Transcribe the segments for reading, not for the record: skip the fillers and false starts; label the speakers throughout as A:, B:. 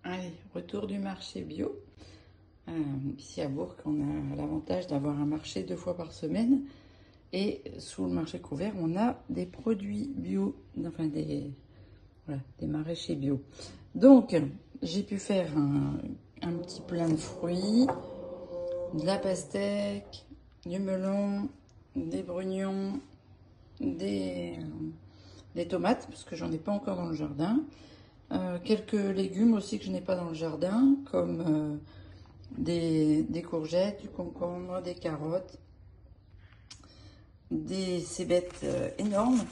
A: Allez, retour du marché bio. Ici à Bourg, on a l'avantage d'avoir un marché 2 fois par semaine. Et sous le marché couvert, on a des produits bio, enfin des maraîchers bio. Donc, j'ai pu faire un petit plein de fruits, de la pastèque, du melon, des brugnons, des tomates, parce que j'en ai pas encore dans le jardin. Quelques légumes aussi que je n'ai pas dans le jardin, comme des courgettes, du concombre, des carottes, des cébettes énormes,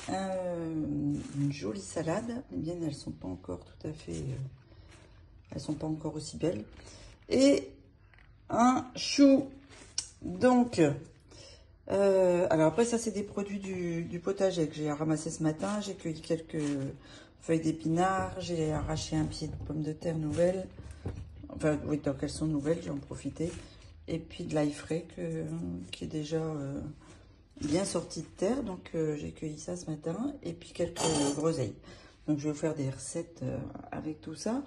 A: une jolie salade. Les miennes, elles sont pas encore tout à fait, elles sont pas encore aussi belles, et un chou. Donc, alors après ça c'est des produits du potager que j'ai ramassé ce matin. J'ai cueilli quelques feuilles d'épinards, j'ai arraché un pied de pomme de terre nouvelle. Enfin, oui, tant qu'elles sont nouvelles, j'en profité. Et puis de l'ail frais qui est déjà bien sorti de terre. Donc, j'ai cueilli ça ce matin. Et puis quelques groseilles. Donc, je vais vous faire des recettes avec tout ça.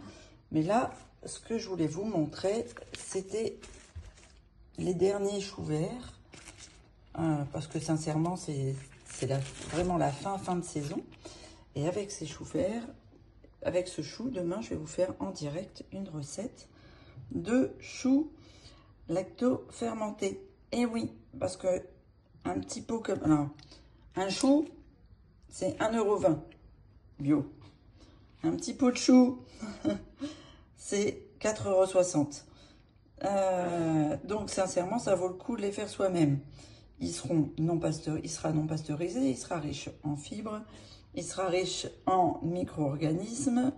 A: Mais là, ce que je voulais vous montrer, c'était les derniers choux verts. Parce que sincèrement, c'est vraiment la fin de saison. Et avec ces choux verts, avec ce chou, demain, je vais vous faire en direct une recette de choux lacto-fermentés. Et oui, parce que un petit pot comme... Alors, un chou, c'est 1,20 € bio. Un petit pot de chou, c'est 4,60 €. Donc, sincèrement, ça vaut le coup de les faire soi-même. Il sera non pasteurisé, il sera riche en fibres, il sera riche en micro-organismes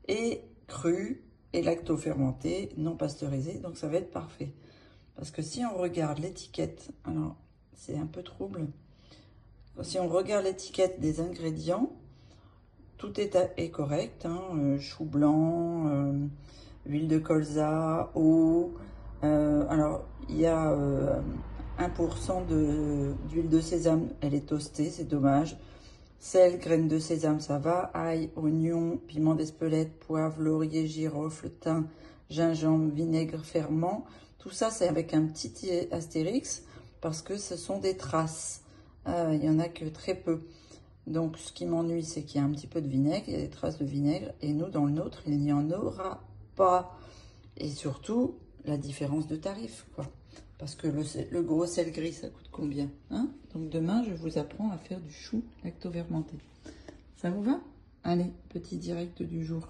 A: et cru et lacto-fermenté, non pasteurisé. Donc ça va être parfait. Parce que si on regarde l'étiquette, alors c'est un peu trouble. Si on regarde l'étiquette des ingrédients, tout est correct. Chou blanc, huile de colza, eau. Alors il y a 1% d'huile de sésame, elle est toastée, c'est dommage. Sel, graines de sésame, ça va. Ail, oignon, piment d'Espelette, poivre, laurier, girofle, thym, gingembre, vinaigre, ferment. Tout ça, c'est avec un petit astérix parce que ce sont des traces. Il n'y en a que très peu. Donc, ce qui m'ennuie, c'est qu'il y a un petit peu de vinaigre, il y a des traces de vinaigre. Et nous, dans le nôtre, il n'y en aura pas. Et surtout, la différence de tarif, quoi. Parce que le gros sel gris, ça coûte combien, hein? Donc demain, je vous apprends à faire du chou lacto-fermenté. Ça vous va? Allez, petit direct du jour.